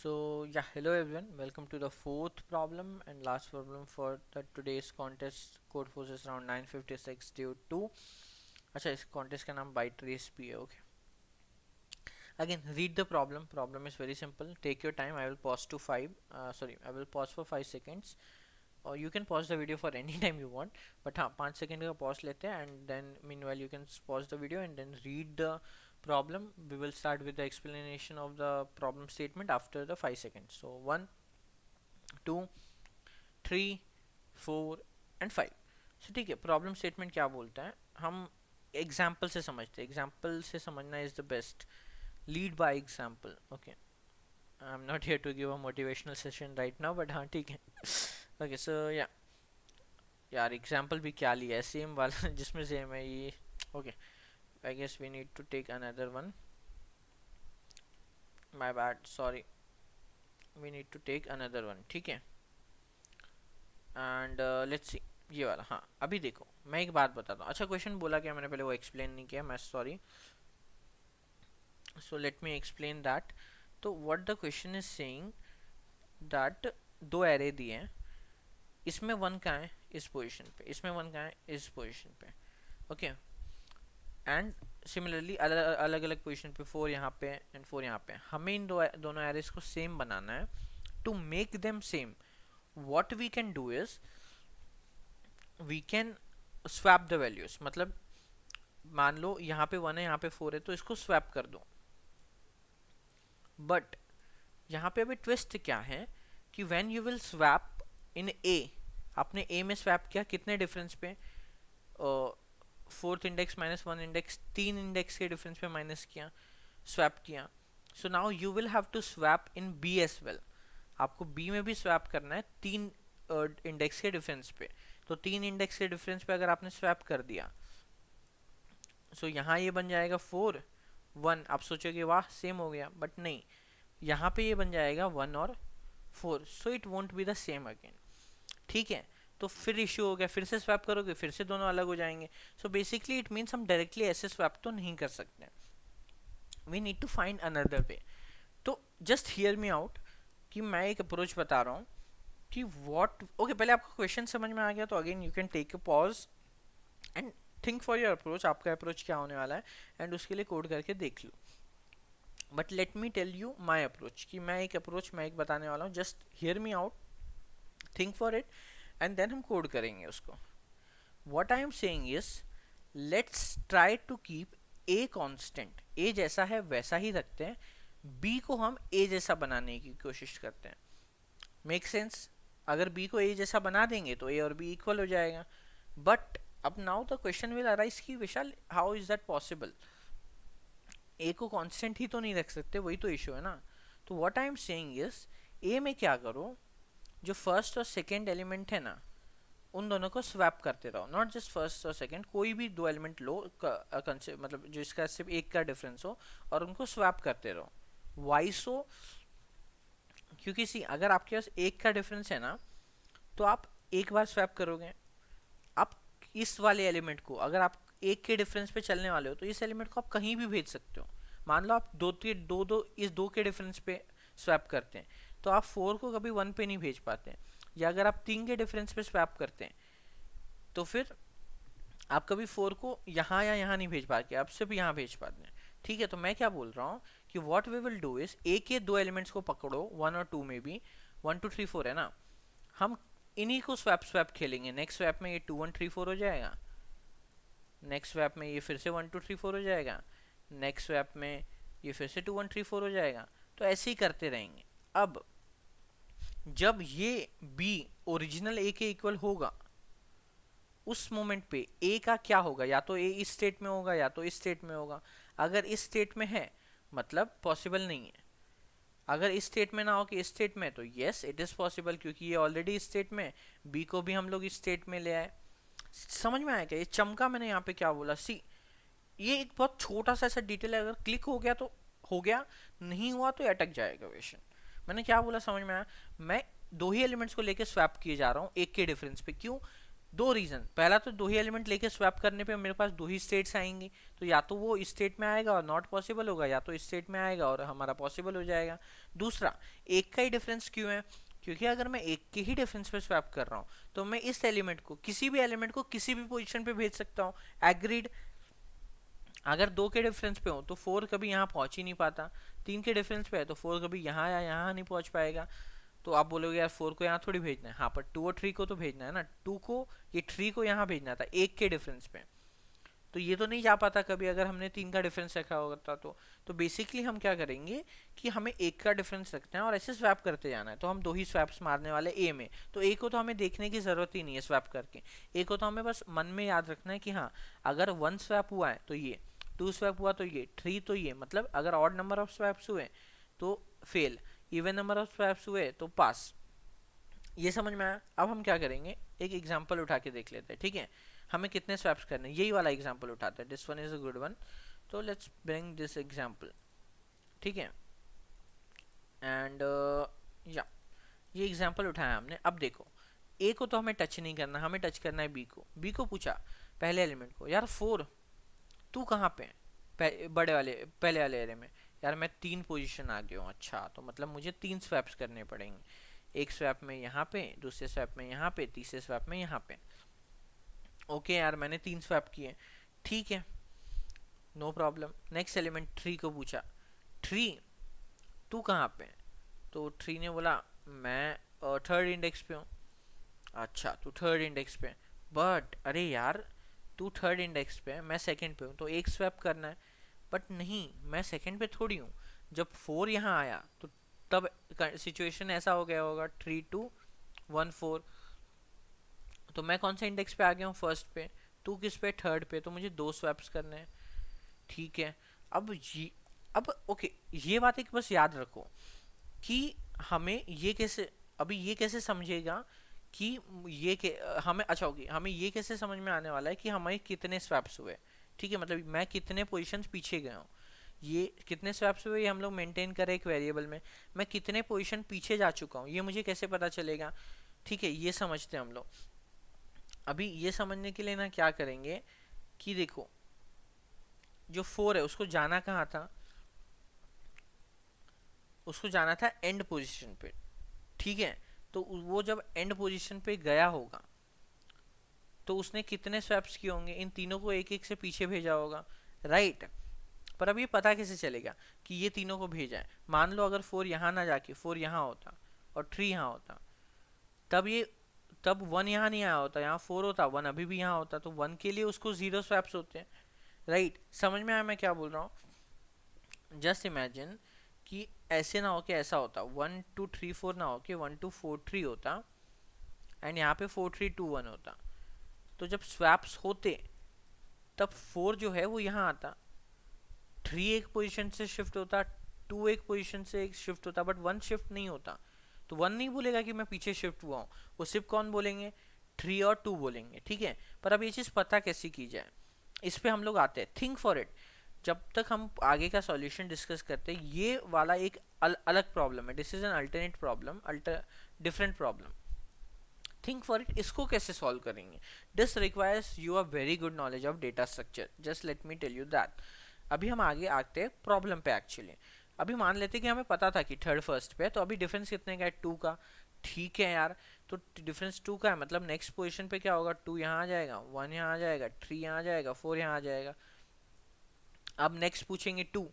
Yeah, hello everyone. Welcome to the fourth problem and last problem for the today's contest. Code forces round 956 due 2. अच्छा, इस contest का नाम byte race भी है. Okay. Again, read the problem. Problem is very simple. Take your time. I will pause to 5. I will pause for 5 seconds. Or you can pause the video for any time you want. But हाँ, 5 second का pause लेते हैं and then meanwhile you can pause the video and then read the problem. We will start with the explanation of the problem statement after the 5 seconds. So 1, 2, 3, 4 and 5. सो ठीक है, problem statement क्या बोलता है, हम example से समझते हैं. Example से समझना is the best. Lead by example. Okay, I am not here to give a motivational session right now, but हाँ ठीक है. ओके सो या यार एग्जाम्पल भी क्या लिया है, सेम वाला जिसमें सेम है ये. Okay, I guess we need to take another one. My bad, sorry. We need to take another one. ठीक है, एंड लेट्स सी ये वाला. हाँ, अभी देखो मैं एक बात बताता हूँ. अच्छा, क्वेश्चन बोला क्या, मैंने पहले वो एक्सप्लेन नहीं किया, मैं sorry. So let me explain that. तो what the question is saying that दो एरे दिए हैं, इसमें वन कहाँ है, इस पोजीशन पे. इसमें वन कहाँ है, इस पोजीशन पे. ओके, एंड सिमिलरली अलग अलग पोजीशन पे 4 यहाँ पे एंड 4 यहाँ पे. हमें इन दोनों एरेस को सेम बनाना है. To make them same what we can do is we can swap the values. मतलब मान लो यहाँ पे 1 है, यहाँ पे 4 है, तो इसको स्वैप कर दो. बट यहाँ पे अभी ट्विस्ट क्या है कि when you will swap in A, आपने ए में स्वैप किया कितने डिफरेंस पे, 4th index minus 1 index, 3 index के डिफरेंस पे माइनस किया, स्वैप किया. So now you will have to swap in B as well. आपको बी में भी स्वैप करना है 3 इंडेक्स के डिफरेंस पे. तो 3 इंडेक्स के डिफरेंस पे अगर आपने स्वैप कर दिया, सो यहाँ ये बन जाएगा 4 1. आप सोचोगे वाह सेम हो गया, बट नहीं, यहाँ पे ये बन जाएगा 1 और 4. So it won't be the same again. ठीक है, तो फिर इश्यू हो गया, फिर से स्वैप करोगे, फिर से दोनों अलग हो जाएंगे. सो बेसिकली इट मीन्स हम डायरेक्टली ऐसे स्वैप तो नहीं कर सकते. We need to find another way. तो जस्ट हियर मी आउट कि मैं एक अप्रोच बता रहा हूँ कि व्हाट. ओके, पहले आपका क्वेश्चन समझ में आ गया तो again you can take a pause and think for your approach. आपका अप्रोच क्या होने वाला है एंड उसके लिए कोड करके देख लो. But let me tell you my approach, कि मैं एक बताने वाला हूँ. Just hear me out, think for it and then हम कोड करेंगे उसको. What I am saying is let's try to keep a constant. A जैसा है वैसा ही रखते हैं, बी को हम ए जैसा बनाने की कोशिश करते हैं. Make sense. अगर बी को ए जैसा बना देंगे तो ए और बी इक्वल हो जाएगा. बट अब now the question will arise कि विशाल हाउ इज दैट पॉसिबल. ए को कांस्टेंट ही तो नहीं रख सकते, वही तो इशू है ना. तो what I am saying is a में क्या करो, जो फर्स्ट और सेकेंड एलिमेंट है ना, उन दोनों को स्वैप करते रहो. नॉट जस्ट फर्स्ट और सेकेंड, कोई भी दो एलिमेंट लो, मतलब जो इसका सिर्फ एक का डिफरेंस हो, और उनको स्वैप करते रहो. वाई सो, क्योंकि सी अगर आपके पास एक का डिफरेंस है ना, तो आप एक बार स्वैप करोगे. आप इस वाले एलिमेंट को, अगर आप एक के डिफरेंस पे चलने वाले हो, तो इस एलिमेंट को आप कहीं भी भेज सकते हो. मान लो आप दो के डिफरेंस पे स्वैप करते हैं, तो आप 4 को कभी 1 पे नहीं भेज पाते. या अगर आप 3 के डिफरेंस पे स्वैप करते हैं, तो फिर आप कभी 4 को यहाँ या यहाँ नहीं भेज पाते, आप सिर्फ यहाँ भेज पाते हैं. ठीक है, तो मैं क्या बोल रहा हूँ कि what we will do is A के दो एलिमेंट्स को पकड़ो, 1 और 2 में भी, 1 2 3 4 है ना, हम इन्हीं को स्वैप खेलेंगे. नेक्स्ट स्वैप में ये 2 1 3 4 हो जाएगा, नेक्स्ट स्वैप में ये फिर से 1 2 3 4 हो जाएगा, नेक्स्ट स्वैप में ये फिर से 2 1 3 4 हो जाएगा. तो ऐसे ही करते रहेंगे. अब जब ये b ओरिजिनल a के इक्वल होगा, उस मोमेंट पे a का क्या होगा, या तो a इस स्टेट में होगा या तो इस स्टेट में होगा. अगर इस स्टेट में है मतलब पॉसिबल नहीं है. अगर इस स्टेट में ना हो कि इस स्टेट में, तो यस इट इज पॉसिबल, क्योंकि ये ऑलरेडी इस स्टेट में, b को भी हम लोग इस स्टेट में ले आए. समझ में आया क्या ये चमका मैंने यहाँ पे क्या बोला. सी ये एक बहुत छोटा सा ऐसा डिटेल है, अगर क्लिक हो गया तो हो गया, नहीं हुआ तो अटक जाएगा क्वेश्चन. मैंने क्या बोला समझ में आया. मैं दो ही एलिमेंट्स को लेके स्वैप किए जा रहा हूँ एक के डिफरेंस पे. क्यों, दो रीजन, पहला तो दो ही एलिमेंट लेके स्वैप करने पे मेरे पास दो ही स्टेट्स आएंगी, तो या तो वो इस स्टेट में आएगा और नॉट पॉसिबल होगा, या तो इस स्टेट में आएगा और हमारा पॉसिबल हो जाएगा। दूसरा, एक का ही डिफरेंस क्यों है, क्योंकि अगर मैं एक के ही डिफरेंस पे स्वैप कर रहा हूँ तो मैं इस एलिमेंट को, किसी भी एलिमेंट को किसी भी पोजीशन पे भेज सकता हूँ। एग्रीड। अगर दो के डिफरेंस पे हो तो फोर कभी यहाँ पहुंच ही नहीं पाता, तीन के डिफरेंस पे है तो फोर कभी यहाँ या यहाँ नहीं पहुंच पाएगा। तो आप बोलोगे यार फोर को यहाँ थोड़ी भेजना है, हाँ पर टू और थ्री को तो भेजना है ना, टू को, ये थ्री को यहाँ भेजना था एक के डिफरेंस पे, तो ये तो नहीं जा पाता कभी अगर हमने तीन का डिफरेंस रखा होता तो बेसिकली हम क्या करेंगे कि हमें एक का डिफरेंस रखना है और ऐसे स्वैप करते जाना है, तो हम दो ही स्वैप्स मारने वाले ए में, तो ए को तो हमें देखने की जरूरत ही नहीं है स्वैप करके, ए को तो हमें बस मन में याद रखना है कि हाँ अगर वन स्वैप हुआ है तो ये, टू स्वैप हुआ तो ये, थ्री तो ये, मतलब अगर ऑड नंबर ऑफ स्वैप्स हुए तो fail, even number of swaps हुए तो पास। ये समझ में आया। अब हम क्या करेंगे, एक एग्जांपल उठा के देख लेते हैं, ठीक है। हमें कितने स्वैप्स करने, यही वाला एग्जांपल उठाते हैं, this one is a good one, तो लेट्स ब्रिंग दिस एग्जांपल, ठीक है। एंड या ये एग्जांपल उठाया हमने। अब देखो, ए को तो हमें टच नहीं करना, हमें टच करना है बी को। बी को पूछा पहले एलिमेंट को, यार फोर तू कहाँ पे है, बड़े वाले पहले वाले एरे में, यार मैं तीन पोजीशन आ गया हूँ, अच्छा तो मतलब मुझे तीन स्वैप्स करने पड़ेंगे, एक स्वैप में यहाँ पे, दूसरे स्वैप में यहाँ पे, तीसरे स्वैप में यहाँ पे। ओके यार मैंने तीन स्वैप किए, ठीक है, no problem. Next element three को पूछा, थ्री तू कहाँ पे है, तो थ्री ने बोला मैं थर्ड इंडेक्स पे हूँ। अच्छा तू थर्ड इंडेक्स पे, बट अरे यार तू थर्ड इंडेक्स पे है, मैं सेकंड पे हूँ, तो एक स्वैप करना है। बट नहीं, मैं सेकंड पे थोड़ी हूँ, जब फोर यहाँ आया तो तब सिचुएशन ऐसा हो गया होगा, थ्री टू वन फोर, तो मैं कौन से इंडेक्स पे आ गया हूँ, फर्स्ट पे, तू किस पे, थर्ड पे, तो मुझे दो स्वैप्स करने हैं, ठीक है। अब ये, अब ओके, ये बात एक बस याद रखो कि हमें ये कैसे, अभी ये कैसे समझेगा कि ये के हमें, अच्छा होगी, हमें ये कैसे समझ में आने वाला है कि हमारे कितने स्वैप्स हुए, ठीक है, मतलब मैं कितने पोजीशंस पीछे गया हूँ, ये कितने स्वैप्स हुए ये हम लोग मेंटेन करें एक वेरिएबल में, मैं कितने पोजीशन पीछे जा चुका हूँ ये मुझे कैसे पता चलेगा, ठीक है, ये समझते हैं हम लोग। अभी ये समझने के लिए ना क्या करेंगे कि देखो, जो फोर है उसको जाना कहाँ था, उसको जाना था एंड पोजीशन पे, ठीक है, तो वो जब एंड पोजीशन पे गया होगा तो उसने कितने स्वैप्स किए होंगे, इन तीनों को एक एक से पीछे भेजा होगा, राइट। पर अब ये पता कैसे चलेगा कि ये तीनों को भेजा है, मान लो अगर फोर यहाँ ना जाके फोर यहाँ होता और थ्री यहाँ होता, तब ये, तब वन यहाँ नहीं आया होता, यहाँ फोर होता, वन अभी भी यहाँ होता, तो वन के लिए उसको जीरो स्वैप्स होते हैं, राइट। समझ में आया मैं क्या बोल रहा हूँ। जस्ट इमेजिन कि ऐसे ना हो के ऐसा होता, वन टू थ्री फोर ना हो के वन टू फोर थ्री होता एंड यहाँ पे फोर थ्री टू वन होता, तो जब स्वैप्स होते तब फोर जो है वो यहाँ आता, थ्री एक पोजीशन से शिफ्ट होता, टू एक पोजीशन से एक शिफ्ट होता, बट वन शिफ्ट नहीं होता, तो वन नहीं बोलेगा कि मैं पीछे शिफ्ट हुआ हूँ, वो सिर्फ कौन बोलेंगे, थ्री और टू बोलेंगे, ठीक है। पर अब ये चीज़ पता कैसे की जाए, इस पे हम लोग आते हैं, थिंक फॉर इट। जब तक हम आगे का सॉल्यूशन डिस्कस करते हैं, ये वाला एक अलग प्रॉब्लम है, this is an alternate problem, different problem, think for it, इसको कैसे सॉल्व करेंगे। This requires you are very good knowledge of data structure, just let me tell you that. अभी हम आगे आते हैं प्रॉब्लम पे एक्चुअली। अभी मान लेते हैं कि हमें पता था कि थर्ड फर्स्ट पे है, तो अभी डिफरेंस कितने का है, टू का, ठीक है यार, तो डिफरेंस टू का है, मतलब नेक्स्ट पोजीशन पे क्या होगा, टू यहाँ आ जाएगा, वन यहाँ आ जाएगा, थ्री यहाँ आ जाएगा, फोर यहाँ आ जाएगा। अब नेक्स्ट पूछेंगे टू,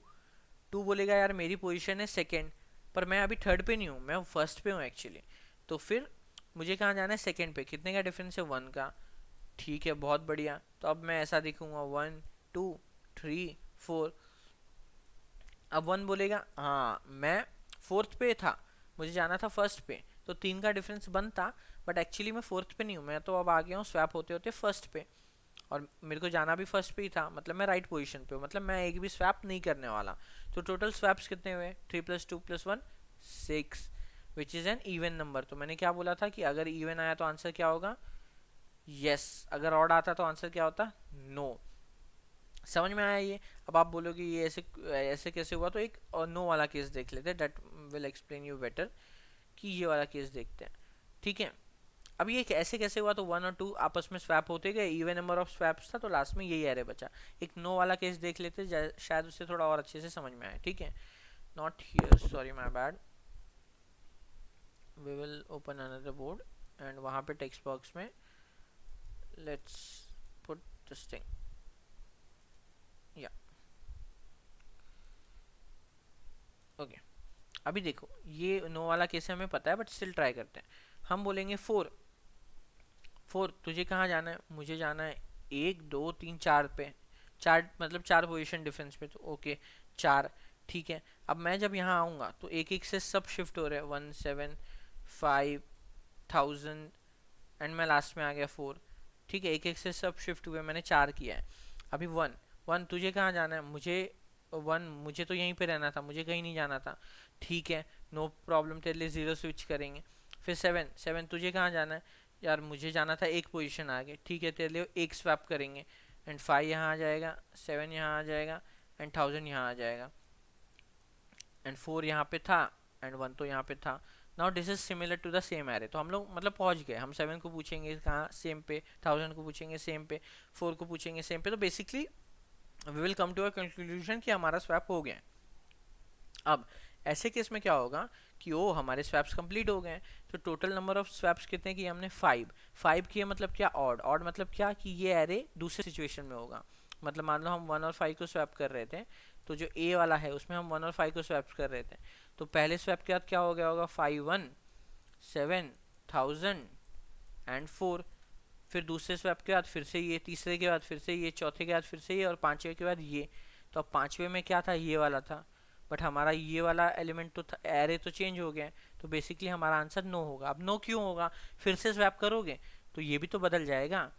टू बोलेगा यार मेरी पोजीशन है सेकेंड, पर मैं अभी थर्ड पे नहीं हूँ, मैं फर्स्ट पे हूँ एक्चुअली, तो फिर मुझे कहाँ जाना है, सेकेंड पे, कितने का डिफरेंस है, वन का, ठीक है बहुत बढ़िया। तो अब मैं ऐसा दिखूंगा, वन टू थ्री फोर, अब वन बोलेगा हाँ मैं फोर्थ पे था, मुझे जाना था फर्स्ट पे, तो तीन का डिफरेंस बनता, बट एक्चुअली मैं फोर्थ पे नहीं हूँ, मैं तो अब आ गया हूँ स्वैप होते होते फर्स्ट पे, और मेरे को जाना भी फर्स्ट पे ही था, मतलब मैं राइट पोजीशन पे हूँ, मतलब मैं एक भी स्वैप नहीं करने वाला। तो टोटल स्वैप्स कितने हुए, three plus two plus one, six, which is an even number. तो मैंने क्या बोला था कि अगर इवन आया तो आंसर क्या होगा, यस, अगर ऑड आता तो आंसर क्या होता, नो। समझ में आया ये। अब आप बोलोगे ये ऐसे ऐसे कैसे हुआ, तो एक नो वाला केस देख लेते हैं, that will explain you better, कि ये वाला केस देखते हैं, ठीक है। अब ये ऐसे कैसे हुआ, तो 1 और 2 आपस में स्वैप होते गए, इवन नंबर ऑफ स्वैप्स था, तो लास्ट में यही एरे बचा। एक नो वाला केस देख लेते, शायद उससे थोड़ा और अच्छे से समझ में आए, ठीक है। Not here, sorry my bad, we will open another board and वहाँ पे टेक्स्ट बॉक्स में लेट्स पुट दिस थिंग, या ओके। अभी देखो ये नो वाला केस हमें पता है, बट स्टिल ट्राई करते हैं। हम बोलेंगे 4, तुझे कहाँ जाना है, मुझे जाना है 1 2 3 4 पे, 4 मतलब 4 पोजीशन डिफरेंस पे, तो ओके 4, ठीक है। अब मैं जब यहाँ आऊँगा तो एक एक से सब शिफ्ट हो रहे हैं, 1 7 5 1000 एंड मैं लास्ट में आ गया 4, ठीक है। एक एक से सब शिफ्ट हुए, मैंने 4 किया है। अभी 1 तुझे कहाँ जाना है, मुझे तो यहीं पे रहना था, मुझे कहीं नहीं जाना था, ठीक है, नो प्रॉब्लम, तेरे लिए 0 स्विच करेंगे। फिर 7 तुझे कहाँ जाना है, यार मुझे जाना था एक पोजीशन आगे, ठीक है, तेरे लिए एक स्वैप करेंगे। एंड 5 यहाँ आ जाएगा, 7 यहाँ आ जाएगा, एंड 1000 यहाँ आ जाएगा, एंड 4 यहाँ पे था, एंड 1 तो यहाँ पे था। Now this is similar to the same array, तो हम लोग मतलब पहुंच गए। हम 7 को पूछेंगे कहाँ, सेम पे, 1000 को पूछेंगे सेम पे, 4 को पूछेंगे सेम पे, तो basically we will come to a conclusion कि हमारा स्वैप हो गया। अब ऐसे केस में क्या होगा कि ओ हमारे स्वैप्स कंप्लीट हो गए, तो टोटल नंबर ऑफ स्वैप्स कितने किए हमने, 5 किए, मतलब क्या ऑड मतलब क्या कि ये एरे दूसरे सिचुएशन में होगा। मतलब मान लो हम 1 और 5 को स्वैप कर रहे थे, तो जो ए वाला है उसमें हम 1 और 5 को स्वैप कर रहे थे, तो पहले स्वैप के बाद क्या हो गया होगा, 5 1 7 1000 एंड 4। फिर दूसरे स्वैप के बाद फिर से ये, तीसरे के बाद फिर से ये, चौथे के बाद फिर से ये, और पांचवे के बाद ये। तो अब पांचवे में क्या था, ये वाला था, बट हमारा ये वाला एलिमेंट तो एरे तो चेंज हो गया है, तो बेसिकली हमारा आंसर नो होगा। अब नो क्यों होगा, फिर से स्वैप करोगे तो ये भी तो बदल जाएगा।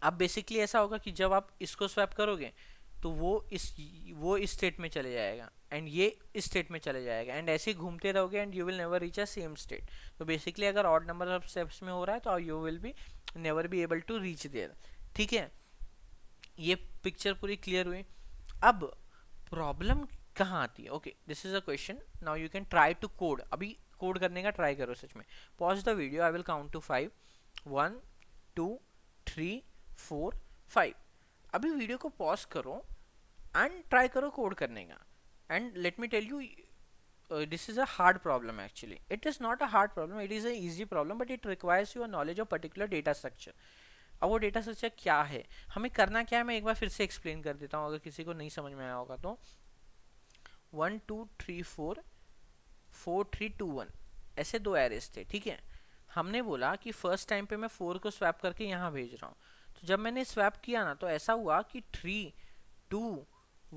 अब बेसिकली ऐसा होगा कि जब आप इसको स्वैप करोगे तो वो इस स्टेट में चले जाएगा, एंड ये इस स्टेट में चले जाएगा, एंड ऐसे घूमते रहोगे, and you will never reach a same state. तो बेसिकली अगर ऑड नंबर ऑफ स्टेप्स में हो रहा है तो you will be never be able to reach there, ठीक है। ये पिक्चर पूरी क्लियर हुई। अब प्रॉब्लम कहाँ आती है, okay this is a question, now you can try to code. अभी कोड करने का ट्राई करो सच में। Pause the video, I will count to 5, 1 2 3 4 5। अभी वीडियो को पॉज करो एंड ट्राई करो कोड करने का। And let me tell you, this is a hard problem actually. It is not a hard problem, it is a easy problem, but it requires your knowledge of particular data structure. अब वो data structure क्या है, हमें करना क्या है, मैं एक बार फिर से एक्सप्लेन कर देता हूँ अगर किसी को नहीं समझ में आया होगा तो। 1 2 3 4 4 3 2 1 ऐसे दो एरेस थे, ठीक है। हमने बोला कि फर्स्ट टाइम पे मैं 4 को स्वैप करके यहाँ भेज रहा हूँ, तो जब मैंने स्वैप किया ना तो ऐसा हुआ कि 3 2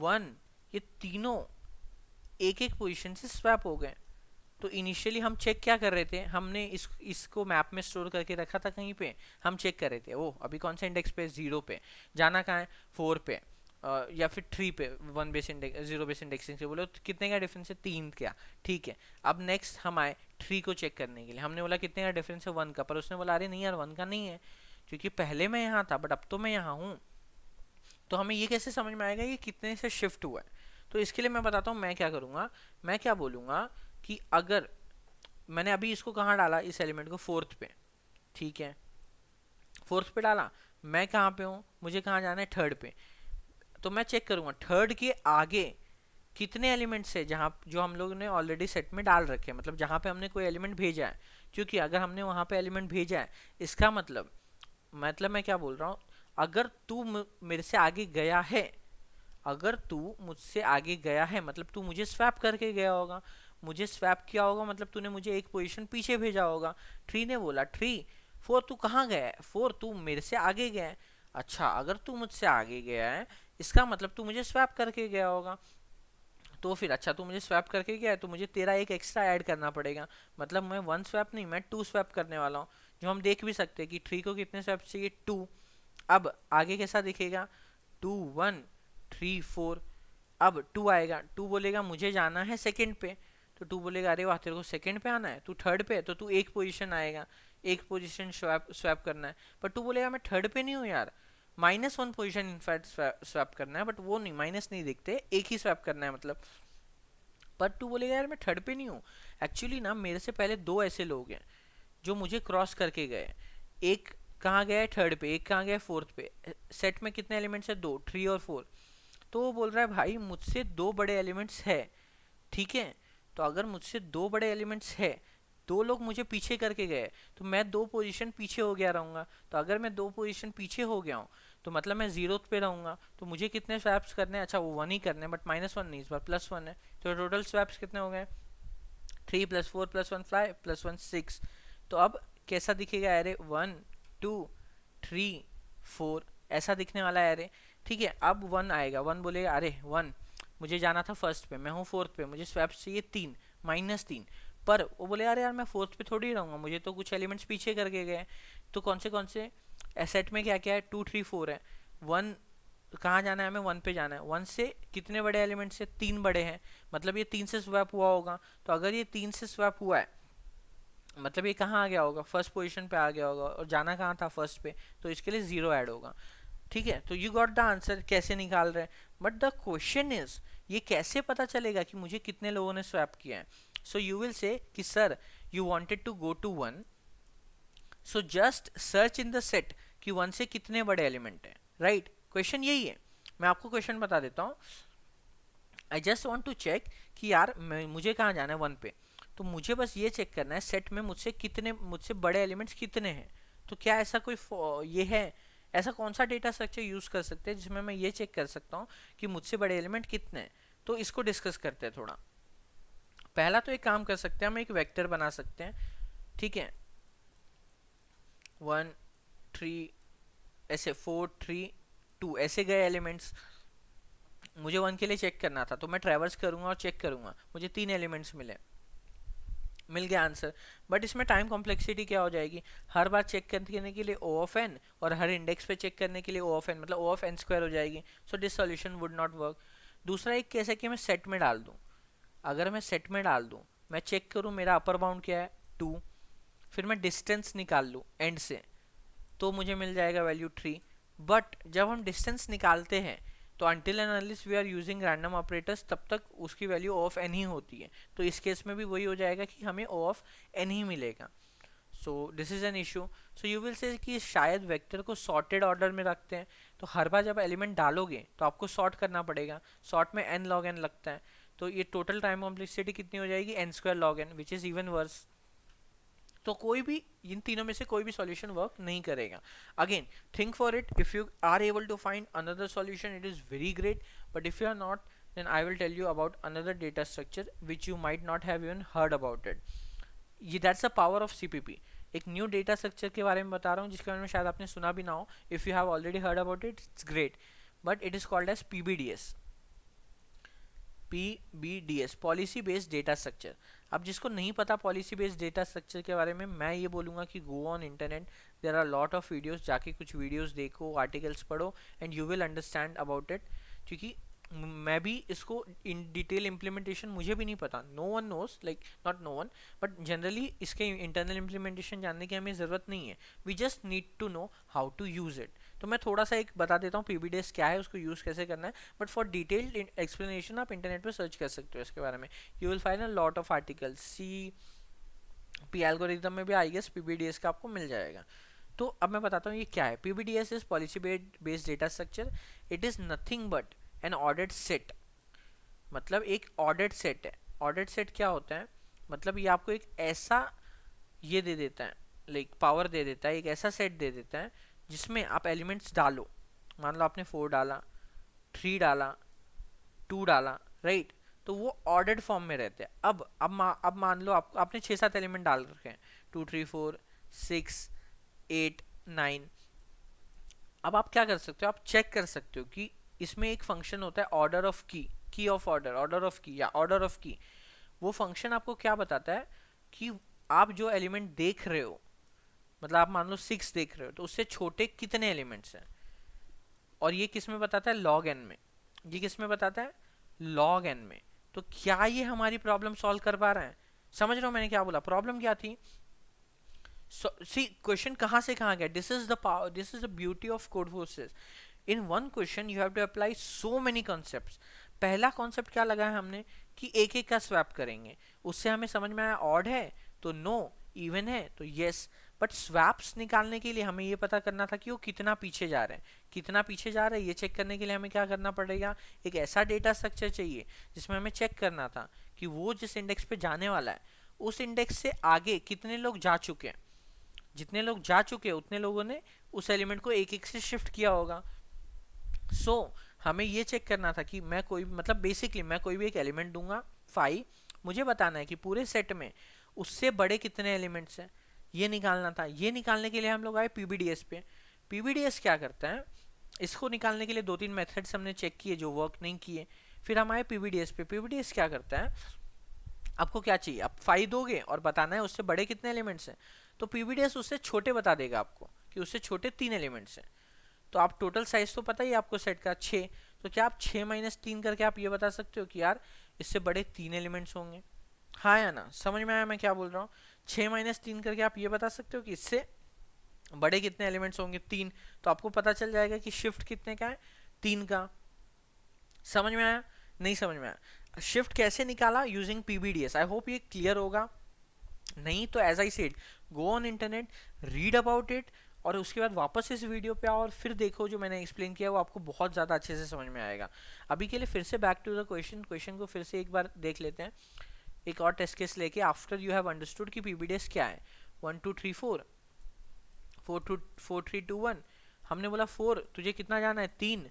1 ये तीनों एक एक पोजीशन से स्वैप हो गए। तो इनिशियली हम चेक क्या कर रहे थे, हमने इसको मैप में स्टोर करके रखा था कहीं पे, हम चेक कर रहे थे ओ अभी कौन सा इंडेक्स पे, 0 पे जाना, कहाँ है 4 पे, या फिर 3 पे, 1 बेस इंडेक्स 0 बेस इंडेक्सिंग से बोलो तो कितने का डिफरेंस है, 3 का, ठीक है। अब नेक्स्ट हम आए 3 को चेक करने के लिए, हमने बोला कितने का डिफरेंस है, 1 का, पर उसने बोला अरे नहीं यार 1 का नहीं है, क्योंकि पहले मैं यहाँ था बट अब तो मैं यहाँ हूँ। तो हमें ये कैसे समझ में आएगा ये कितने से शिफ्ट हुआ है। तो इसके लिए मैं बताता हूँ मैं क्या करूँगा, मैं क्या बोलूँगा कि अगर मैंने अभी इसको कहाँ डाला, इस एलिमेंट को 4th पे, ठीक है, 4th पे डाला, मैं कहाँ पे हूँ, मुझे कहाँ जाना है 3rd पे। तो मैं चेक करूँगा 3rd के आगे कितने एलिमेंट्स है जहाँ जो हम लोग ने ऑलरेडी सेट में डाल रखे हैं, मतलब जहाँ पे हमने कोई एलिमेंट भेजा है। क्योंकि अगर हमने वहाँ पे एलिमेंट भेजा है, इसका मतलब मैं क्या बोल रहा हूँ, अगर तू मेरे से आगे गया है, अगर तू मुझसे आगे गया है मतलब तू मुझे स्वैप करके गया होगा, मुझे स्वैप किया होगा मतलब तूने मुझे एक पोजीशन पीछे भेजा होगा। 3 ने बोला 3 4 तू कहाँ गया है, 4 तू मेरे से आगे गया है। अच्छा अगर तू मुझसे आगे गया है इसका मतलब तू मुझे स्वैप करके गया होगा। तो फिर अच्छा तू मुझे स्वैप करके गया है तो मुझे तेरा एक एक्स्ट्रा ऐड करना पड़ेगा, मतलब मैं 1 स्वैप नहीं मैं 2 स्वैप करने वाला हूँ। जो हम देख भी सकते हैं कि 3 को कितने स्वैप चाहिए, 2। अब आगे कैसा दिखेगा, 2 1 3 4। अब 2 आएगा, 2 बोलेगा मुझे जाना है सेकंड पे, तो 2 बोलेगा अरे वाह तेरे को सेकंड पे आना है, तू 3rd पे, तो तू एक पोजीशन आएगा, एक पोजीशन स्वैप करना है। पर 2 बोलेगा मैं 3rd पे नहीं हूँ यार, -1 पोजीशन इनफैक्ट स्वैप करना है, बट वो नहीं, माइनस नहीं दिखते, एक ही स्वैप करना है मतलब। पर 2 बोलेगा यार मैं 3rd पे नहीं हूँ, एक्चुअली ना मेरे से पहले 2 ऐसे लोग हैं जो मुझे क्रॉस करके गए, एक कहाँ गया है थर्ड पे, एक कहाँ गया है फोर्थ पे, सेट में कितने एलिमेंट्स है, 2, 3 और 4। तो वो बोल रहा है भाई मुझसे 2 बड़े एलिमेंट्स है, ठीक है। तो अगर मुझसे 2 बड़े एलिमेंट्स है, 2 लोग मुझे पीछे करके गए, तो मैं 2 पोजीशन पीछे हो गया रहूंगा। तो अगर मैं 2 पोजीशन पीछे हो गया हूँ, तो मतलब मैं 0 पे रहूंगा। तो मुझे कितने स्वैप्स करने हैं, अच्छा वो 1 ही करने हैं, बट -1 नहीं, इस बार +1 है। तो टोटल स्वैप्स कितने हो गए, 3 + 4 + 1 5 + 1 6। तो अब कैसा दिखेगा एरे, 1 2 3 4 ऐसा दिखने वाला है एरे, ठीक है। अब 1 आएगा, 1 बोलेगा अरे 1 मुझे जाना था फर्स्ट पे, मैं हूँ फोर्थ पे, मुझे स्वैप्स चाहिए 3 -3। पर वो बोले अरे यार मैं फोर्थ पे थोड़ी रहूंगा, मुझे तो कुछ एलिमेंट्स पीछे करके गए। तो कौन से एसेट में क्या क्या है, 2 3 4 है। 1 कहाँ जाना है, हमें 1 पे जाना है। 1 से कितने बड़े एलिमेंट्स है, 3 बड़े हैं, मतलब ये 3 से स्वैप हुआ होगा। तो अगर ये 3 से स्वैप हुआ है, मतलब ये कहाँ आ गया होगा, फर्स्ट पोजीशन पे आ गया होगा, और जाना कहाँ था, फर्स्ट पे। तो इसके लिए 0 ऐड होगा, ठीक है। तो यू गॉट द आंसर, कैसे निकाल रहे हैं। बट द क्वेश्चन इज, ये कैसे पता चलेगा कि मुझे कितने लोगों ने स्वैप किया है। सो यू विल से कि sir you wanted to go to 1, so just search in the set कि 1 से कितने बड़े एलिमेंट है, राइट। क्वेश्चन यही है। मैं आपको क्वेश्चन बता देता हूँ। I just want to check कि यार मुझे कहाँ जाना है, 1 पे। तो मुझे बस ये चेक करना है सेट में मुझसे बड़े एलिमेंट्स कितने हैं। तो क्या ऐसा कोई ये है, ऐसा कौन सा डेटा स्ट्रक्चर यूज कर सकते हैं जिसमें मैं ये चेक कर सकता हूँ कि मुझसे बड़े एलिमेंट कितने हैं। तो इसको डिस्कस करते हैं थोड़ा। पहला तो एक काम कर सकते हैं, हम एक वेक्टर बना सकते हैं, ठीक है। 1 3 ऐसे 4 3 2 ऐसे गए एलिमेंट्स। मुझे 1 के लिए चेक करना था, तो मैं ट्रैवर्स करूंगा और चेक करूंगा, मुझे 3 एलिमेंट्स मिल गया आंसर। बट इसमें टाइम कॉम्प्लेक्सिटी क्या हो जाएगी, हर बार चेक करने के लिए O ऑफ n, और हर इंडेक्स पे चेक करने के लिए O ऑफ n, मतलब O ऑफ n² हो जाएगी। So this solution would not work. दूसरा एक कैसे कि मैं सेट में डाल दूं। अगर मैं सेट में डाल दूं, मैं चेक करूं मेरा अपर बाउंड क्या है 2, फिर मैं डिस्टेंस निकाल लूं एंड से, तो मुझे मिल जाएगा वैल्यू 3। बट जब हम डिस्टेंस निकालते हैं, तो until and unless we are using random operators, तब तक उसकी वैल्यू O ऑफ n ही होती है। तो इस केस में भी वही हो जाएगा कि हमें O ऑफ n ही मिलेगा। So this is an issue. So you will say कि शायद वेक्टर को सॉर्टेड ऑर्डर में रखते हैं, तो हर बार जब एलिमेंट डालोगे तो आपको सॉर्ट करना पड़ेगा। सॉर्ट में n log n लगता है, तो ये टोटल टाइम कॉम्प्लेक्सिटी कितनी हो जाएगी, n² log n, which is even worse. तो कोई भी इन तीनों में से कोई भी सॉल्यूशन वर्क नहीं करेगा। Again think for it, if you are able to find another solution it is very great, but if you are not, then I will tell you about another data structure which you might not have even heard about it. ये that's the power of CPP। एक new data structure के बारे में बता रहा हूँ जिसके बारे में शायद आपने सुना भी ना हो। If you have already heard about it it's great, but it is called as PBDS। PBDS, policy based data structure. अब जिसको नहीं पता पॉलिसी बेस्ड डेटा स्ट्रक्चर के बारे में, मैं ये बोलूँगा कि go on internet, there are lot of videos, जाके कुछ वीडियोस देखो, आर्टिकल्स पढ़ो, and you will understand about it. क्योंकि मैं भी इसको इन डिटेल इम्प्लीमेंटेशन मुझे भी नहीं पता, no one knows, like not no one, but generally इसके इंटरनल इम्प्लीमेंटेशन जानने की हमें ज़रूरत नहीं है। We just need to know how to use it. तो मैं थोड़ा सा एक बता देता हूँ PBDS क्या है, उसको यूज़ कैसे करना है, बट फॉर डिटेल्ड एक्सप्लेनेशन आप इंटरनेट पर सर्च कर सकते हो इसके बारे में। You will find a lot of articles, CP algorithm में भी आई गेस PBDS का आपको मिल जाएगा। तो अब मैं बताता हूँ ये क्या है। PBDS is policy based data structure. It is nothing but N ordered set, मतलब एक ऑर्डर्ड सेट है। ऑर्डर्ड सेट क्या होता है, मतलब ये आपको एक ऐसा ये दे देता है, लाइक पावर दे देता है, एक ऐसा सेट दे देता है जिसमें आप एलिमेंट्स डालो। मान लो आपने 4 डाला, 3 डाला, 2 डाला, राइट। तो वो ऑर्डर्ड फॉर्म में रहते हैं। अब मान लो आपने 6-7 एलिमेंट डाल रखे हैं, 2 3 4 6 8 9। अब आप क्या कर सकते हो, आप चेक कर सकते हो कि इसमें एक फंक्शन होता है ऑर्डर ऑफ की ऑफ ऑर्डर ऑफ की या ऑर्डर ऑफ की। वो फंक्शन आपको क्या बताता है कि आप जो एलिमेंट देख रहे हो, मतलब आप मान लो 6 देख रहे हो, तो उससे छोटे कितने एलिमेंट्स हैं। और ये किस में बताता है, log n में। ये किस में बताता है, log n में। तो क्या ये हमारी प्रॉब्लम सॉल्व कर पा रहा है, समझ रहे हो मैंने क्या बोला। प्रॉब्लम क्या थी, सी क्वेश्चन कहाँ से कहाँ गया। This is the power, this is the beauty of Codeforces. In one question you have to apply so many concepts. पहला कॉन्सेप्ट क्या लगा है हमने कि एक एक का स्वैप करेंगे, उससे हमें समझ में आया ऑड है तो नो, इवन है तो यस, बट स्वैप्स निकालने के लिए हमें ये पता करना था कि वो कितना पीछे जा रहे हैं, कितना पीछे जा रहे हैं। ये चेक करने के लिए हमें क्या करना पड़ेगा, एक ऐसा डेटा स्ट्रक्चर चाहिए जिसमें हमें चेक करना था कि वो जिस इंडेक्स पे जाने वाला है उस इंडेक्स से आगे कितने लोग जा चुके हैं। जितने लोग जा चुके हैं उतने लोगों ने उस एलिमेंट को एक एक से शिफ्ट किया होगा। हमें ये चेक करना था कि मैं कोई मतलब बेसिकली मैं कोई भी एक एलिमेंट दूंगा 5, मुझे बताना है कि पूरे सेट में उससे बड़े कितने एलिमेंट्स हैं, ये निकालना था। ये निकालने के लिए हम लोग आए पीबीडीएस पे। पीबीडीएस क्या करता है, इसको निकालने के लिए 2-3 मेथड्स हमने चेक किए जो वर्क नहीं किए, फिर हम आए पीबीडीएस पे। पीबीडीएस क्या करता है, आपको क्या चाहिए, आप 5 दोगे और बताना है उससे बड़े कितने एलिमेंट्स हैं, तो पीबीडीएस उससे छोटे बता देगा आपको कि उससे छोटे 3 एलिमेंट्स हैं। तो आप टोटल साइज तो पता ही आपको सेट का 6, तो क्या आप 6 - 3 करके आप ये बता सकते हो कि यार इससे बड़े 3 एलिमेंट्स होंगे। हाँ या ना, समझ में आया मैं क्या बोल रहा हूँ। 6 - 3 करके आप ये बता सकते हो कि इससे बड़े कितने एलिमेंट्स होंगे, 3। तो आपको पता चल जाएगा कि शिफ्ट कितने का है, 3 का। समझ में आया, नहीं समझ में आया। शिफ्ट कैसे निकाला, यूजिंग पीबीडीएस। आई होप ये क्लियर होगा। नहीं तो as I said, go on internet, read about it, और उसके बाद वापस इस वीडियो पे आओ और फिर देखो जो मैंने एक्सप्लेन किया वो आपको बहुत ज़्यादा अच्छे से समझ में आएगा। अभी के लिए फिर से बैक टू द क्वेश्चन को फिर से एक बार देख लेते हैं, एक और टेस्ट केस लेके। आफ्टर यू हैव अंडरस्टूड कि पीबीडीएस क्या है, 1 2 3 4, 4 3 2 1। हमने बोला 4, तुझे कितना जाना है, 3।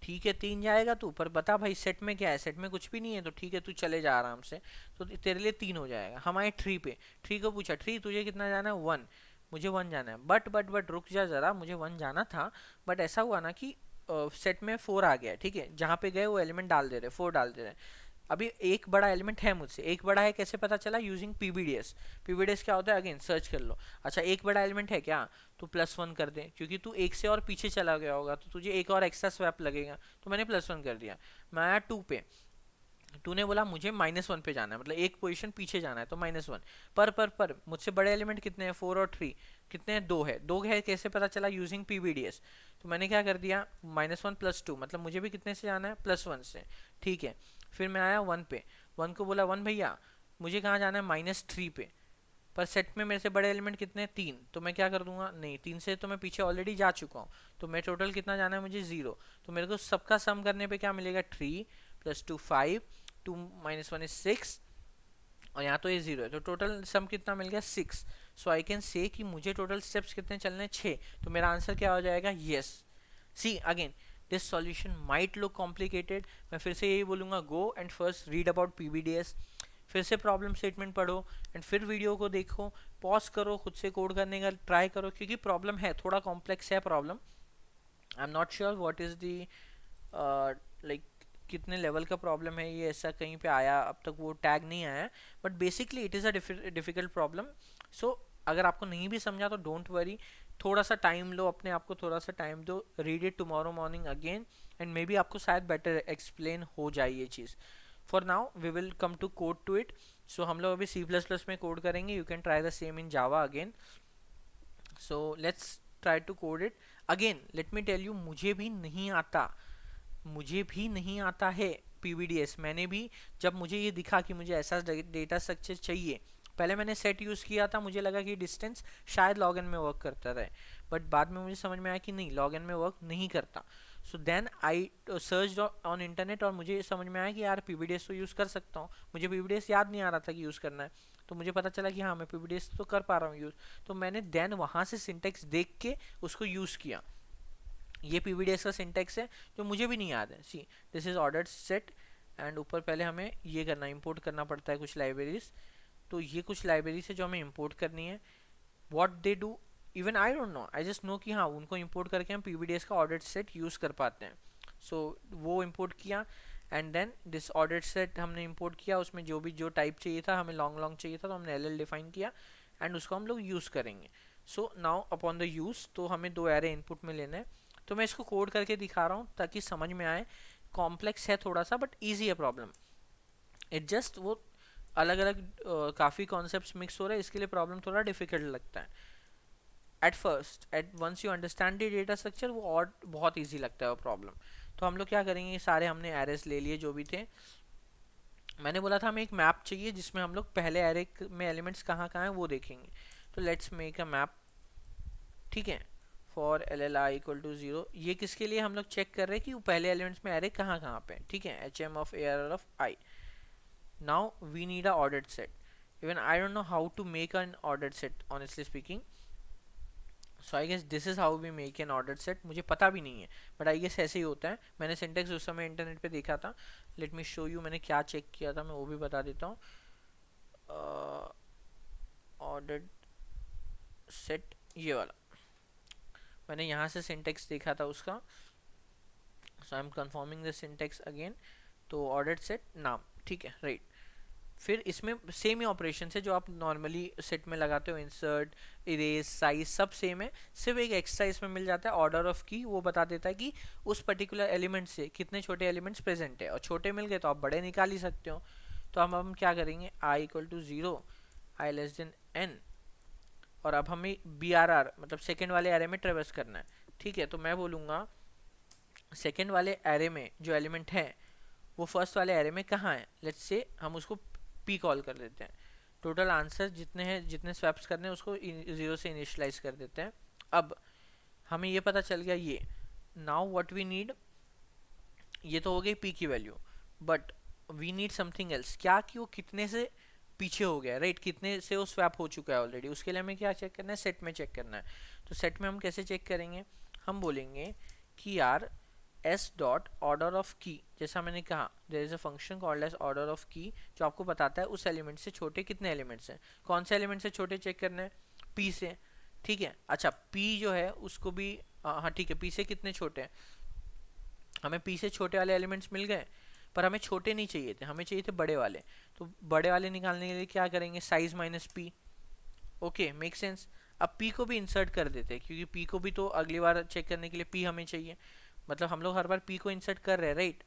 ठीक है 3 जाएगा तू, पर बता भाई सेट में क्या है, सेट में कुछ भी नहीं है, तो ठीक है तू चले जा आराम से, तो तेरे लिए 3 हो जाएगा। हम आए 3 पे, 3 को पूछा 3 तुझे कितना जाना है, 1। मुझे 1 जाना है, बट रुक जा जरा, मुझे 1 जाना था, बट ऐसा हुआ ना कि सेट में 4 आ गया, ठीक है, जहाँ पे गए वो एलिमेंट डाल दे रहे, 4 डाल दे रहे। अभी एक बड़ा एलिमेंट है मुझसे, एक बड़ा है कैसे पता चला, यूजिंग पीबीडीएस। पीबीडीएस क्या होता है, अगेन सर्च कर लो। अच्छा एक बड़ा एलिमेंट है क्या, तो +1 कर दे, क्योंकि तू एक से और पीछे चला गया होगा तो तुझे एक और एक्स्ट्रा स्वैप लगेगा, तो मैंने +1 कर दिया। मैं आया 2 पे, तूने बोला मुझे -1 पे जाना है, मतलब एक पोजीशन पीछे जाना है, तो -1। पर मुझसे बड़े एलिमेंट कितने हैं, 4 और 3, कितने हैं, 2 है। 2 है कैसे पता चला, यूजिंग पीबीडीएस। तो मैंने क्या कर दिया, -1 + 2, मतलब मुझे भी कितने से जाना है, +1 से, ठीक है। फिर मैं आया 1 पे, 1 को बोला 1 भैया मुझे कहाँ जाना है, -3 पे, पर सेट में मेरे से बड़े एलिमेंट कितने हैं, 3, तो मैं क्या कर दूंगा, नहीं 3 से तो मैं पीछे ऑलरेडी जा चुका हूँ, तो मैं टोटल कितना जाना है मुझे 0। तो मेरे को सबका सम करने पे क्या मिलेगा, 3 + 2 5, 2 - 1 is 6, और यहाँ तो ये 0 है, तो टोटल सम कितना मिल गया, 6। सो आई कैन से कि मुझे टोटल स्टेप्स कितने चलने हैं, 6। तो मेरा आंसर क्या हो जाएगा, yes. See again this solution might look complicated, मैं फिर से यही बोलूँगा, go and first read about PBDS, फिर से प्रॉब्लम स्टेटमेंट पढ़ो एंड फिर वीडियो को देखो, पॉज करो, खुद से कोड करने का ट्राई करो, क्योंकि प्रॉब्लम है, थोड़ा कॉम्प्लेक्स है problem. I am not sure what is the like कितने लेवल का प्रॉब्लम है ये, ऐसा कहीं पे आया अब तक वो टैग नहीं आया, but basically it is a difficult problem. So अगर आपको नहीं भी समझा तो डोंट वरी, थोड़ा सा टाइम लो, अपने आप को थोड़ा सा टाइम दो, read it tomorrow morning again, and may be आपको शायद बेटर एक्सप्लेन हो जाए ये चीज़। For now we will come to code to it. So हम लोग अभी C++ में कोड करेंगे, you can try the same in Java again. So let's try to code it again. Let me tell you, मुझे भी नहीं आता, मुझे भी नहीं आता है पीवीडीएस। मैंने भी जब मुझे ये दिखा कि मुझे ऐसा डेटा स्ट्रक्चर चाहिए, पहले मैंने सेट यूज़ किया था, मुझे लगा कि डिस्टेंस शायद लॉग इन में वर्क करता है, बट बाद में मुझे समझ में आया कि नहीं, लॉग इन में वर्क नहीं करता। So then I search on internet, और मुझे समझ में आया कि यार पीवीडीएस तो यूज़ कर सकता हूँ। मुझे पीवीडीएस याद नहीं आ रहा था कि यूज़ करना है, तो मुझे पता चला कि हाँ मैं पीवीडीएस तो कर पा रहा हूँ यूज़, तो मैंने देन वहाँ से सिंटेक्स देख के उसको यूज़ किया। ये पीवीडीएस का सिंटेक्स है जो मुझे भी नहीं याद है। See this is ordered set, and ऊपर पहले हमें ये करना, इंपोर्ट करना पड़ता है कुछ लाइब्रेरीज। तो ये कुछ लाइब्रेरीज है जो हमें इंपोर्ट करनी है। What they do, even I don't know, I just know कि हाँ उनको इंपोर्ट करके हम पीवीडीएस का ऑर्डर्ड सेट यूज़ कर पाते हैं। सो वो इंपोर्ट किया, and then this ordered set हमने इंपोर्ट किया, उसमें जो टाइप चाहिए था, हमें लॉन्ग चाहिए था, तो हमने एल डिफाइन किया, एंड उसको हम लोग यूज़ करेंगे। So now upon the use, तो हमें 2 एरे इनपुट में लेना है। तो मैं इसको कोड करके दिखा रहा हूँ ताकि समझ में आए। कॉम्प्लेक्स है थोड़ा सा, बट ईजी है प्रॉब्लम। इट जस्ट वो अलग अलग काफ़ी कॉन्सेप्ट्स मिक्स हो रहे हैं, इसके लिए प्रॉब्लम थोड़ा डिफिकल्ट लगता है at first. At once you understand the data structure वो और बहुत ईजी लगता है वो प्रॉब्लम। तो हम लोग क्या करेंगे, सारे हमने एरेस ले लिए जो भी थे, मैंने बोला था हमें एक मैप चाहिए जिसमें हम लोग पहले एरे में एलिमेंट्स कहाँ कहाँ हैं वो देखेंगे। तो लेट्स मेक अ मैप, ठीक है, for L L I equal to 0। ये किसके लिए हम लोग चेक कर रहे हैं कि वो पहले एलिमेंट्स में एरे कहाँ कहाँ पे है, ठीक है, H M of A R of I. Now we need a ordered set. Even I don't know how to make an ordered set honestly speaking. So I guess this is how we make an order set. मुझे पता भी नहीं है but I guess ऐसे ही होता है। मैंने syntax उस समय इंटरनेट पे देखा था। लेट मी शो यू मैंने क्या चेक किया था, मैं वो भी बता देता हूँ। ऑर्डर सेट ये वाला मैंने यहाँ से सिंटेक्स देखा था उसका। So I am confirming the syntax again. तो ऑर्डर सेट नाम, ठीक है, राइट। फिर इसमें सेम ही ऑपरेशन है जो आप नॉर्मली सेट में लगाते हो, इंसर्ट, इरेज, साइज सब सेम है। सिर्फ एक एक्स्ट्रा इसमें मिल जाता है ऑर्डर ऑफ की, वो बता देता है कि उस पर्टिकुलर एलिमेंट से कितने छोटे एलिमेंट्स प्रेजेंट है, और छोटे मिल गए तो आप बड़े निकाल ही सकते हो। तो हम क्या करेंगे, i equal to 0, i less than n, और अब हमें बी आर आर मतलब सेकेंड वाले एरे में ट्रेवर्स करना है, ठीक है। तो मैं बोलूँगा सेकेंड वाले एरे में जो एलिमेंट है वो फर्स्ट वाले एरे में कहाँ है। लेट्स से हम उसको पी कॉल कर देते हैं। टोटल आंसर जितने हैं, जितने स्वैप्स करने हैं उसको 0 से इनिशियलाइज कर देते हैं। अब हमें ये पता चल गया ये। नाउ व्हाट वी नीड, ये तो हो गई पी की value, but we need something else. क्या कि वो कितने से पीछे हो गया, राइट, कितने से वो स्वैप हो चुका है ऑलरेडी। उसके लिए हमें क्या चेक करना है, सेट में चेक करना है। तो सेट में हम कैसे चेक करेंगे, हम बोलेंगे कि यार एस डॉट ऑर्डर ऑफ की, जैसा मैंने कहा there is a function called as order of key जो आपको बताता है उस एलिमेंट से छोटे कितने एलिमेंट्स हैं। कौन से एलिमेंट से छोटे चेक करना है, पी से, ठीक है। अच्छा पी जो है उसको भी हाँ ठीक है, पी से कितने छोटे हैं, हमें पी से छोटे वाले एलिमेंट्स मिल गए, पर हमें छोटे नहीं चाहिए थे, हमें चाहिए थे बड़े वाले। तो बड़े वाले निकालने के लिए क्या करेंगे, size minus P. Okay, make sense. अब पी को भी इंसर्ट कर देते हैं क्योंकि पी को भी तो अगली बार चेक करने के लिए पी हमें चाहिए। मतलब हम लोग हर बार पी को इंसर्ट कर रहे हैं, राइट।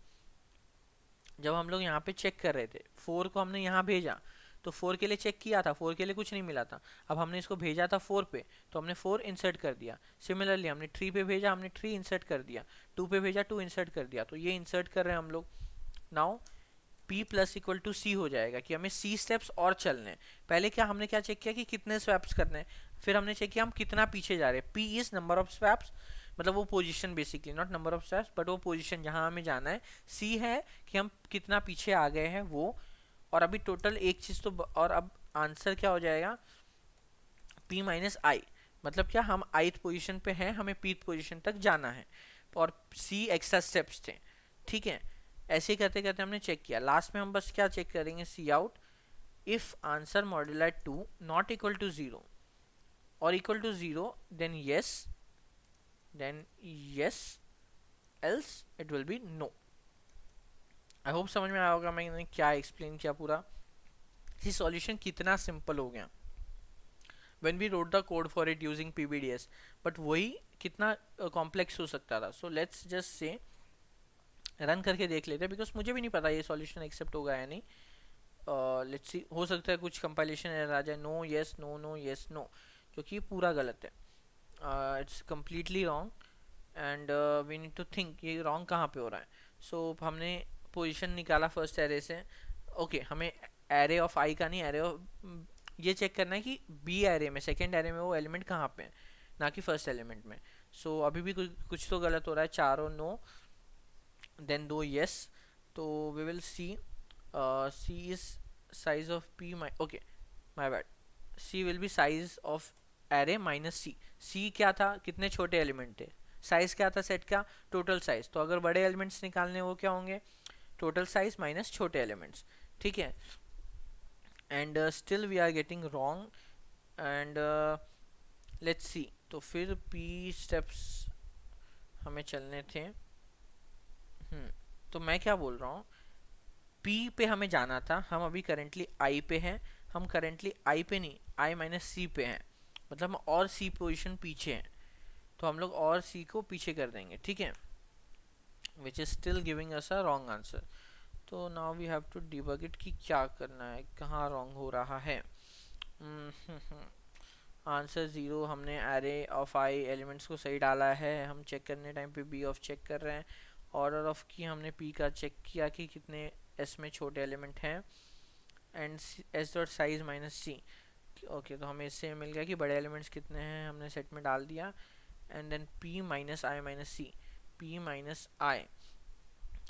जब हम लोग यहाँ पे चेक कर रहे थे 4 को हमने यहाँ भेजा, तो 4 के लिए चेक किया था, 4 के लिए कुछ नहीं मिला था। अब हमने इसको भेजा था 4 पे, तो हमने 4 इंसर्ट कर दिया। सिमिलरली हमने 3 पे भेजा, हमने 3 इंसर्ट कर दिया। 2 पे भेजा, 2 इंसर्ट कर दिया। तो ये इंसर्ट कर रहे हैं हम लोग। Now p plus equal to c हो जाएगा कि हमें c स्टेप्स और चलने हैं। पहले क्या हमने क्या चेक किया कि कितने स्वैप्स करने हैं, फिर हमने चेक किया हम कितना पीछे जा रहे हैं। p is number of swaps, मतलब वो position, basically not number of swaps but वो पोजीशन जहां हमें जाना है। c है कि हम कितना पीछे आ गए हैं वो। और अभी टोटल एक चीज तो और अब आंसर क्या हो जाएगा, p माइनस आई, मतलब क्या हम ith पोजीशन पे हैं, हमें pth पोजीशन तक जाना है, और c एक्स्ट्रा स्टेप्स थे, ठीक है। ऐसे ही करते करते हमने चेक किया। लास्ट में हम बस क्या चेक करेंगे, cout if answer modular 2 not equal to 0 और equal to 0 then yes else it will be no. I hope समझ में आया होगा मैंने क्या एक्सप्लेन किया पूरा। ये सॉल्यूशन कितना सिंपल हो गया when we wrote the code for it using pbds, but वही कितना कॉम्प्लेक्स हो सकता था। So let's just say run करके देख लेते हैं, बिकॉज मुझे भी नहीं पता ये सॉल्यूशन एक्सेप्ट होगा या नहीं। लेट्स सी, हो सकता है कुछ कंपाइलेशन एरर आ जाए, no yes no no yes no, जो कि पूरा गलत है। It's completely wrong and we need to think ये रॉन्ग कहाँ पे हो रहा है। सो हमने पोजीशन निकाला फर्स्ट एरे से। ओके हमें एरे ऑफ आई का नहीं, एरे ऑफ ये चेक करना है कि बी एरे में, सेकेंड एरे में वो एलिमेंट कहाँ पे है, ना कि फर्स्ट एलिमेंट में। सो अभी भी कुछ तो गलत हो रहा है, चारों नो then दो yes। तो we will see c is size of p okay my bad, c will be size of array minus c क्या था, कितने छोटे एलिमेंट थे, साइज क्या था सेट का, टोटल साइज। तो अगर बड़े एलिमेंट्स निकालने वो क्या होंगे, टोटल साइज माइनस छोटे एलिमेंट्स, ठीक है। And still we are getting wrong and let's see. तो फिर p स्टेप्स हमें चलने थे। तो मैं क्या बोल रहा हूँ, P पे हमें जाना था, हम अभी करेंटली I पे हैं। हम करेंटली I पे नहीं, I माइनस C पे हैं, मतलब हम और C पोजीशन पीछे हैं। तो हम लोग और C को पीछे कर देंगे, ठीक है, which is still giving us a wrong answer. तो now we have to debug it कि क्या करना है, कहाँ रॉन्ग हो रहा है। आंसर 0, हमने एरे ऑफ आई एलिमेंट्स को सही डाला है। हम चेक करने टाइम पे बी ऑफ चेक कर रहे हैं। ऑर्डर ऑफ की हमने पी का चेक किया कि कितने एस में छोटे एलिमेंट हैं, and S dot size minus C. Okay, तो हमें इससे मिल गया कि बड़े एलिमेंट्स कितने हैं, हमने सेट में डाल दिया। And then P minus I minus C, P minus I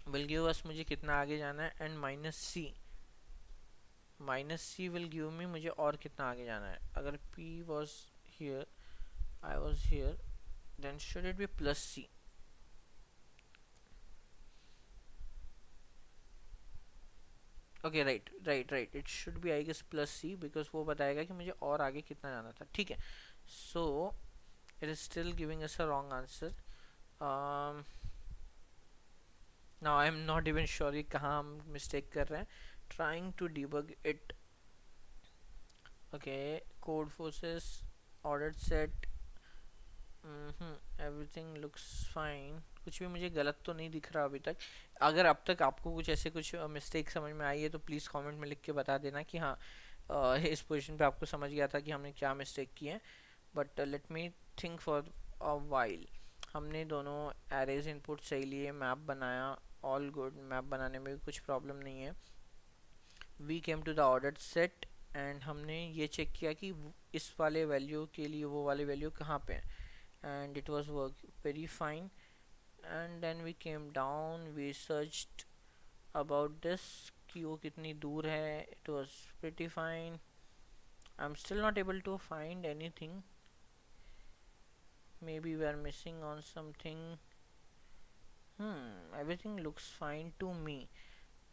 will give us मुझे कितना आगे जाना है, and minus C will give me मुझे और कितना आगे जाना है। अगर p was here, I was here, then should it be plus c? Okay, right, it should be I guess plus C, because वो बताएगा कि मुझे और आगे कितना जाना था। ठीक है, so it is still giving us a wrong answer. Now I am not even sure ये कहाँ हम मिस्टेक कर रहे हैं, trying to debug it. Okay, Codeforces, ordered set, everything looks fine, कुछ भी मुझे गलत तो नहीं दिख रहा अभी तक। अगर अब तक आपको कुछ ऐसे कुछ मिस्टेक समझ में आई है तो प्लीज़ कमेंट में लिख के बता देना कि हाँ इस पोजीशन पे आपको समझ गया था कि हमने क्या मिस्टेक की है। But let me think for a while. हमने दोनों एरेज इनपुट सही लिए, मैप बनाया, ऑल गुड, मैप बनाने में भी कुछ प्रॉब्लम नहीं है। We came to the ordered set and हमने ये चेक किया कि इस वाले वैल्यू के लिए वो वाले वैल्यू कहाँ पे हैं, and it was work very fine. And then we came down, we searched about this कि वो कितनी दूर है, it was pretty fine. I'm still not able to find anything, maybe we are missing on something. Everything looks fine to me.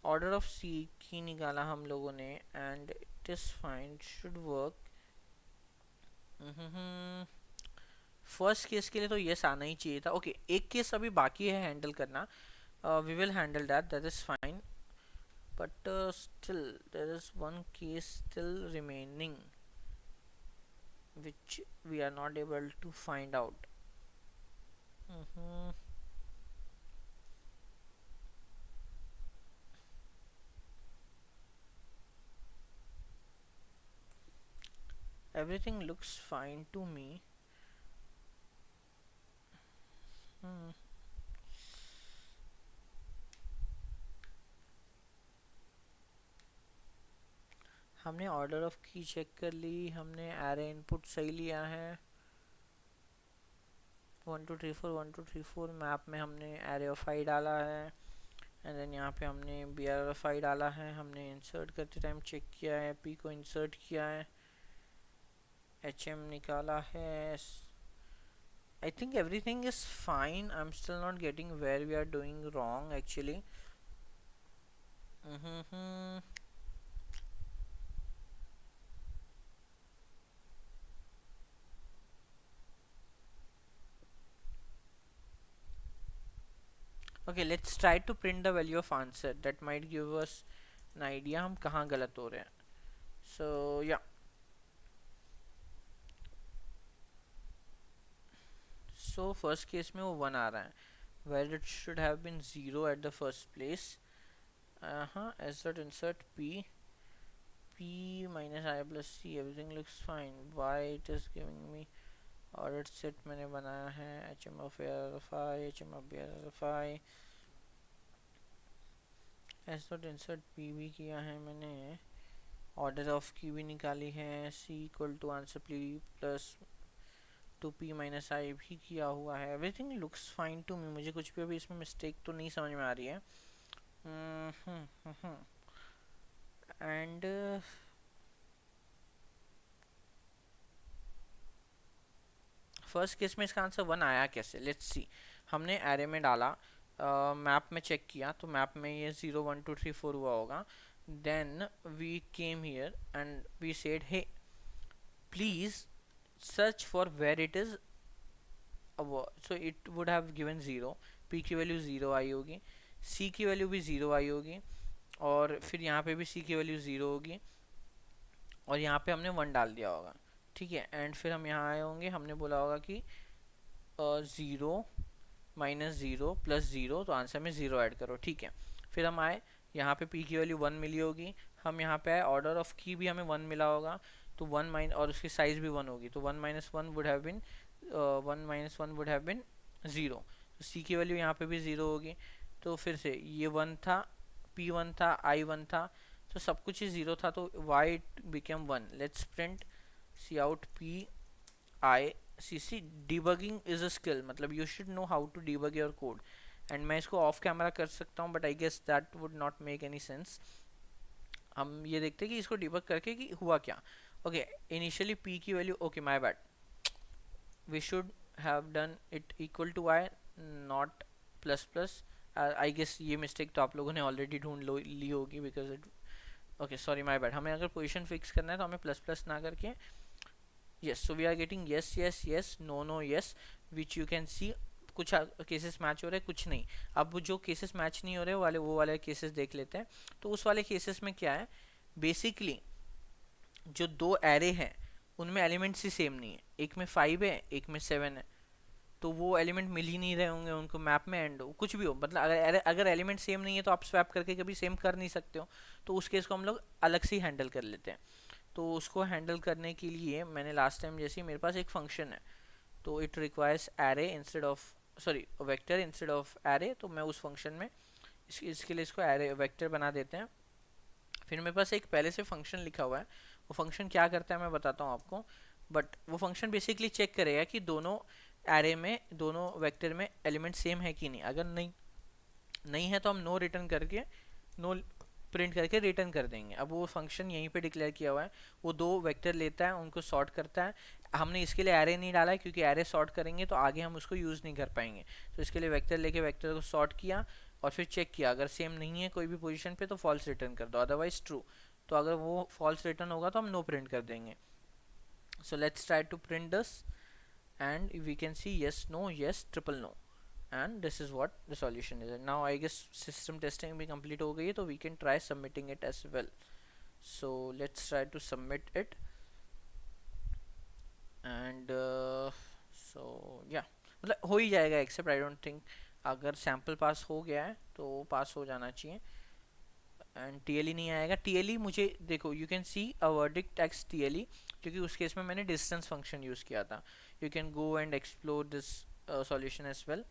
Order of C की निकाला हम लोगों ने and it is fine, it should work. First case के लिए तो yes आना ही चाहिए था। ओके, एक केस अभी बाकी है हैंडल करना, we will handle that is fine, but still there is one case still remaining which we are not able to find out. Everything looks fine to me. हमने order of की check कर ली, हमने array input सही लिया है, 1 2 3 4 1 2 3 4 map में हमने array of आई डाला है, एंड देन यहाँ पे हमने बी आर ऑफ आई डाला है, हमने इंसर्ट करते टाइम चेक किया है, पी को इंसर्ट किया है, एच एम निकाला है। I think everything is fine. I'm still not getting where we are doing wrong actually. Okay, let's try to print the value of answer. That might give us an idea हम कहाँ गलत हो रहे हैं. So yeah. So first case में वो 1 आ रहा है, where it should have been 0 at the first place. As that insert p minus I plus c, everything looks fine. Why it is giving me ordered set मैंने बनाया है, hm of air of I, hm of air of I. as that insert p भी किया है मैंने, order of की भी निकाली है, c equal to answer p plus 2p minus i भी किया हुआ है। Everything looks fine to me, मुझे कुछ भी अभी इसमें मिस्टेक तो नहीं समझ में आ रही है। एंड फर्स्ट केस में इसका आंसर 1 आया कैसे, लेट्स सी। हमने एरे में डाला, मैप में चेक किया तो मैप में ये 0 1 2 3 4 हुआ होगा। Then we came here and we said hey please search for where it is, so it would have given 0, p की वैल्यू 0 आई होगी, c की वैल्यू भी 0 आई होगी, और फिर यहाँ पे भी c की वैल्यू 0 होगी, और यहाँ पे हमने 1 डाल दिया होगा। ठीक है, एंड फिर हम यहाँ आए होंगे, हमने बोला होगा कि 0 माइनस 0 प्लस 0, तो आंसर में 0 ऐड करो। ठीक है, फिर हम आए, यहाँ पे p की वैल्यू 1 मिली होगी, हम यहाँ पे आए, ऑर्डर ऑफ की भी हमें 1 मिला होगा, तो 1 माइनस, और उसकी साइज भी 1 होगी, तो 1 माइनस 1 वुड हैव बीन 0। तो c की वैल्यू यहाँ पे भी 0 होगी, तो फिर से ये 1 था, P1 था, I1 था, तो सब कुछ ही 0 था, तो why it became 1. Let's print cout PICC. debugging is a skill, मतलब you should know how to debug your code. And मैं इसको ऑफ कैमरा कर सकता हूँ, but I guess that would not make any sense. हम ये देखते हैं कि इसको डिबग करके कि हुआ क्या. ओके, इनिशियली p की value, okay my bad, we should have done it equal to i, not plus plus. I guess ये मिस्टेक तो आप लोगों ने ऑलरेडी ढूंढ ली होगी, because it, okay sorry my bad. हमें अगर पोजीशन फिक्स करना है तो हमें प्लस प्लस ना करके, yes, so we are getting yes yes yes no no yes, which you can see. कुछ केसेस मैच हो रहे हैं, कुछ नहीं. अब जो केसेस मैच नहीं हो रहे वो वाले केसेस देख लेते हैं. तो उस वाले केसेस में क्या है, बेसिकली जो दो एरे हैं उनमें एलिमेंट्स ही सेम नहीं है. एक में 5 है, एक में 7 है, तो वो एलिमेंट मिल ही नहीं रहे होंगे उनको मैप में. एंड कुछ भी हो, मतलब अगर एलिमेंट सेम नहीं है तो आप स्वैप करके कभी सेम कर नहीं सकते हो. तो उस केस को हम लोग अलग से ही हैंडल कर लेते हैं. तो उसको हैंडल करने के लिए मैंने लास्ट टाइम जैसे मेरे पास एक फंक्शन है, तो it requires array instead of, sorry vector instead of array. तो मैं उस फंक्शन में इसके लिए इसको एरे वेक्टर बना देते हैं. फिर मेरे पास एक पहले से फंक्शन लिखा हुआ है. वो फंक्शन क्या करता है मैं बताता हूँ आपको. बट वो फंक्शन बेसिकली चेक करेगा कि दोनों एरे में, दोनों वेक्टर में एलिमेंट सेम है कि नहीं. अगर नहीं है तो हम नो रिटर्न करके, नो प्रिंट करके रिटर्न कर देंगे. अब वो फंक्शन यहीं पे डिक्लेयर किया हुआ है. वो दो वेक्टर लेता है, उनको सॉर्ट करता है. हमने इसके लिए एरे नहीं डाला है, क्योंकि एरे सॉर्ट करेंगे तो आगे हम उसको यूज़ नहीं कर पाएंगे. तो इसके लिए वेक्टर लेके वेक्टर को सॉर्ट किया और फिर चेक किया, अगर सेम नहीं है कोई भी पोजीशन पे तो फॉल्स रिटर्न कर दो, अदरवाइज ट्रू. तो अगर वो फॉल्स रिटर्न होगा तो हम नो प्रिंट कर देंगे. So let's try to print this, and we can see yes no yes triple no, and this is what the solution is. And now I guess system testing भी complete हो गई है, तो we can try submitting it as well. So let's try to submit it. And so yeah, मतलब हो ही जाएगा, accept I don't think, अगर sample पास हो गया है तो पास हो जाना चाहिए. एंड TLE नहीं आएगा. TLE मुझे देखो, you can see a verdict text TLE, क्योंकि उस केस में मैंने डिस्टेंस फंक्शन यूज़ किया था. You can go and explore this solution as well,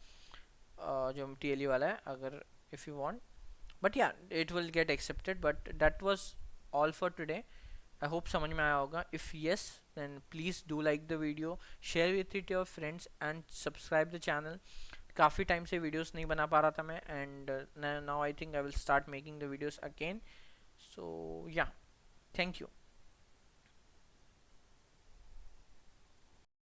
जो TLE वाला है, अगर इफ़ यू वांट. बट या it will get accepted. But that was all for today. I hope समझ में आया होगा. If yes then please do like the video, share with it your friends and subscribe the channel. काफ़ी time से videos नहीं बना पा रहा था मैं, and now I think I will start making the videos again. So yeah, thank you.